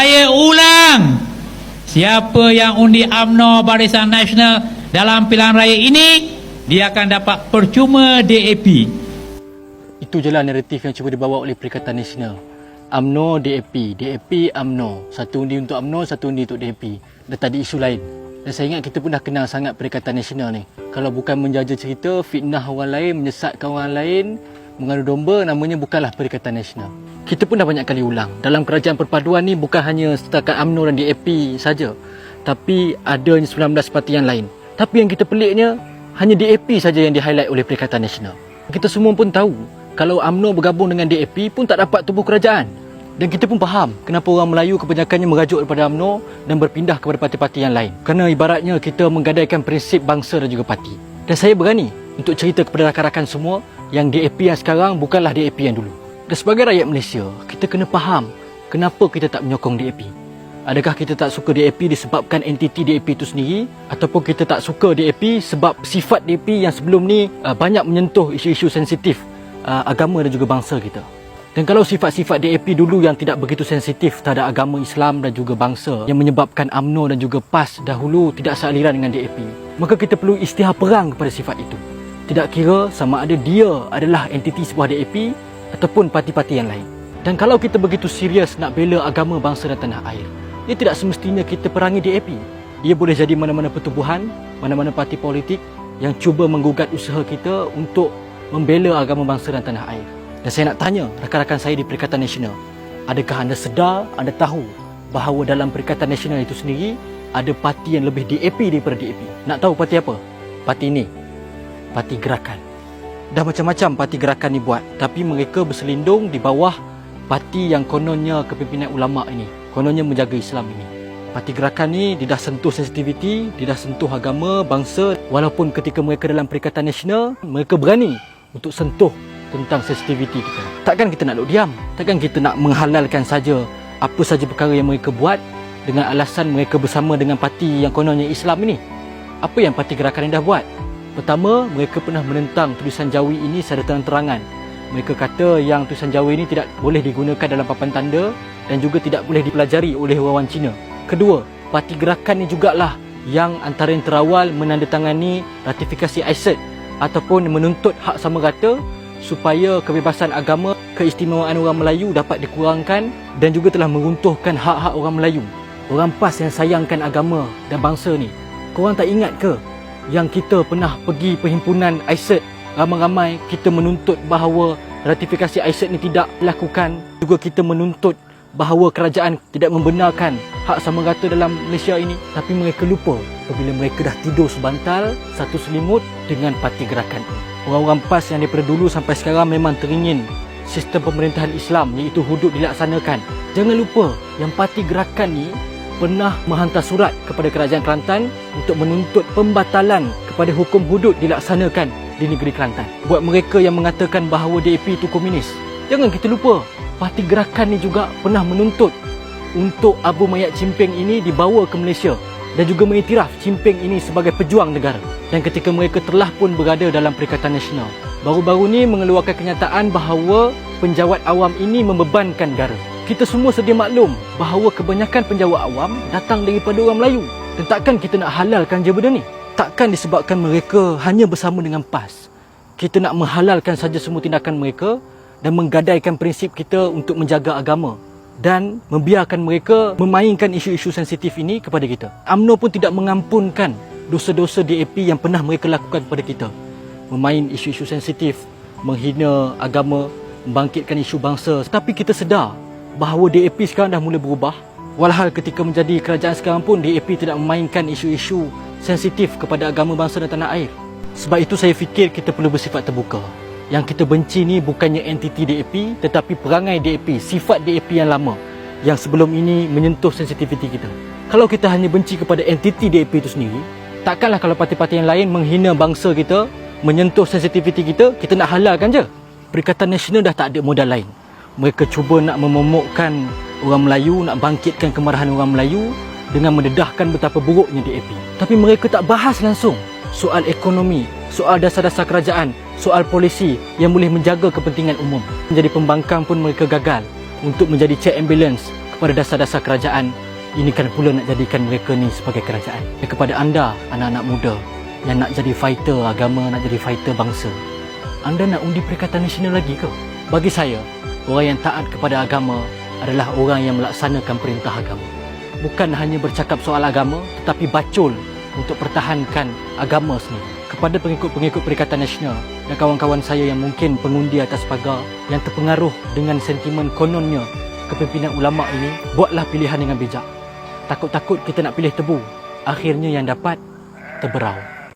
Saya ulang, siapa yang undi UMNO Barisan Nasional dalam pilihan raya ini, dia akan dapat percuma DAP. Itu je lah naratif yang cuba dibawa oleh Perikatan Nasional. UMNO, DAP, DAP, UMNO. Satu undi untuk UMNO, satu undi untuk DAP. Dah tak ada isu lain. Dan saya ingat kita pun dah kenal sangat Perikatan Nasional ni. Kalau bukan menjaja cerita, fitnah orang lain, menyesatkan orang lain, mengadu domba, namanya bukanlah Perikatan Nasional. Kita pun dah banyak kali ulang. Dalam kerajaan perpaduan ni bukan hanya setakat UMNO dan DAP saja, tapi adanya 19 parti yang lain. Tapi yang kita peliknya, hanya DAP saja yang di-highlight oleh Perikatan Nasional. Kita semua pun tahu, kalau UMNO bergabung dengan DAP pun tak dapat tubuh kerajaan. Dan kita pun faham kenapa orang Melayu kebanyakannya merujuk kepada UMNO dan berpindah kepada parti-parti yang lain. Kerana ibaratnya kita menggadaikan prinsip bangsa dan juga parti. Dan saya berani untuk cerita kepada rakan-rakan semua yang DAP yang sekarang bukanlah DAP yang dulu. Dan sebagai rakyat Malaysia, kita kena faham kenapa kita tak menyokong DAP. Adakah kita tak suka DAP disebabkan entiti DAP itu sendiri, ataupun kita tak suka DAP sebab sifat DAP yang sebelum ni banyak menyentuh isu-isu sensitif agama dan juga bangsa kita. Dan kalau sifat-sifat DAP dulu yang tidak begitu sensitif terhadap agama Islam dan juga bangsa yang menyebabkan UMNO dan juga PAS dahulu tidak sealiran dengan DAP, maka kita perlu isytihar perang kepada sifat itu. Tidak kira sama ada dia adalah entiti sebuah DAP ataupun parti-parti yang lain. Dan kalau kita begitu serius nak bela agama, bangsa dan tanah air, ia tidak semestinya kita perangi DAP. Ia boleh jadi mana-mana pertubuhan, mana-mana parti politik yang cuba menggugat usaha kita untuk membela agama, bangsa dan tanah air. Dan saya nak tanya rakan-rakan saya di Perikatan Nasional, adakah anda sedar, anda tahu bahawa dalam Perikatan Nasional itu sendiri ada parti yang lebih DAP daripada DAP? Nak tahu parti apa? Parti ini, Parti Gerakan. Dah macam-macam parti Gerakan ni buat, tapi mereka berselindung di bawah parti yang kononnya kepimpinan ulama' ini, kononnya menjaga Islam ini. Parti Gerakan ni dia dah sentuh sensitiviti, dia dah sentuh agama, bangsa. Walaupun ketika mereka dalam Perikatan Nasional, mereka berani untuk sentuh tentang sensitiviti kita. Takkan kita nak duduk diam? Takkan kita nak menghalalkan saja apa saja perkara yang mereka buat dengan alasan mereka bersama dengan parti yang kononnya Islam ini? Apa yang Parti Gerakan ini dah buat? Pertama, mereka pernah menentang tulisan Jawi ini secara terang-terangan. Mereka kata yang tulisan Jawi ini tidak boleh digunakan dalam papan tanda dan juga tidak boleh dipelajari oleh orang Cina. Kedua, Parti Gerakan ini jugalah yang antara yang terawal menandatangani ratifikasi ISET ataupun menuntut hak sama rata supaya kebebasan agama, keistimewaan orang Melayu dapat dikurangkan dan juga telah meruntuhkan hak-hak orang Melayu. Orang PAS yang sayangkan agama dan bangsa ni, korang tak ingat ke yang kita pernah pergi perhimpunan ISET, ramai-ramai kita menuntut bahawa ratifikasi ISET ni tidak dilakukan. Juga kita menuntut bahawa kerajaan tidak membenarkan hak sama rata dalam Malaysia ini. Tapi mereka lupa apabila mereka dah tidur sebantal, satu selimut dengan Parti Gerakan ini. Orang-orang PAS yang daripada dulu sampai sekarang memang teringin sistem pemerintahan Islam iaitu hudud dilaksanakan. Jangan lupa yang Parti Gerakan ni pernah menghantar surat kepada Kerajaan Kelantan untuk menuntut pembatalan kepada hukum hudud dilaksanakan di negeri Kelantan. Buat mereka yang mengatakan bahawa DAP itu komunis, jangan kita lupa Parti Gerakan ni juga pernah menuntut untuk Abu Mayat Chimping ini dibawa ke Malaysia dan juga mengiktiraf Chimping ini sebagai pejuang negara. Dan ketika mereka telah pun berada dalam Perikatan Nasional, baru-baru ni mengeluarkan kenyataan bahawa penjawat awam ini membebankan negara. Kita semua sedia maklum bahawa kebanyakan penjawat awam datang daripada orang Melayu. Dan takkan kita nak halalkan je benda ni? Takkan disebabkan mereka hanya bersama dengan PAS, kita nak menghalalkan saja semua tindakan mereka dan menggadaikan prinsip kita untuk menjaga agama dan membiarkan mereka memainkan isu-isu sensitif ini kepada kita. UMNO pun tidak mengampunkan dosa-dosa DAP yang pernah mereka lakukan kepada kita. Memain isu-isu sensitif, menghina agama, membangkitkan isu bangsa. Tapi kita sedar bahawa DAP sekarang dah mula berubah. Walhal ketika menjadi kerajaan sekarang pun DAP tidak memainkan isu-isu sensitif kepada agama, bangsa dan tanah air. Sebab itu saya fikir kita perlu bersifat terbuka. Yang kita benci ni bukannya entiti DAP, tetapi perangai DAP, sifat DAP yang lama yang sebelum ini menyentuh sensitiviti kita. Kalau kita hanya benci kepada entiti DAP itu sendiri, takkanlah kalau parti-parti yang lain menghina bangsa kita, menyentuh sensitiviti kita, kita nak halalkan je. Perikatan Nasional dah tak ada modal lain. Mereka cuba nak memomokkan orang Melayu, nak bangkitkan kemarahan orang Melayu dengan mendedahkan betapa buruknya DAP. Tapi mereka tak bahas langsung soal ekonomi, soal dasar-dasar kerajaan, soal polisi yang boleh menjaga kepentingan umum. Menjadi pembangkang pun mereka gagal untuk menjadi check and balance kepada dasar-dasar kerajaan, ini kan pula nak jadikan mereka ni sebagai kerajaan. Dan kepada anda, anak-anak muda yang nak jadi fighter agama, nak jadi fighter bangsa, anda nak undi Perikatan Nasional lagi ke? Bagi saya, orang yang taat kepada agama adalah orang yang melaksanakan perintah agama. Bukan hanya bercakap soal agama, tetapi bacul untuk pertahankan agama sendiri. Kepada pengikut-pengikut Perikatan Nasional dan kawan-kawan saya yang mungkin pengundi atas pagar, yang terpengaruh dengan sentimen kononnya kepimpinan ulama' ini, buatlah pilihan dengan bijak. Takut-takut kita nak pilih tebu, akhirnya yang dapat terberau.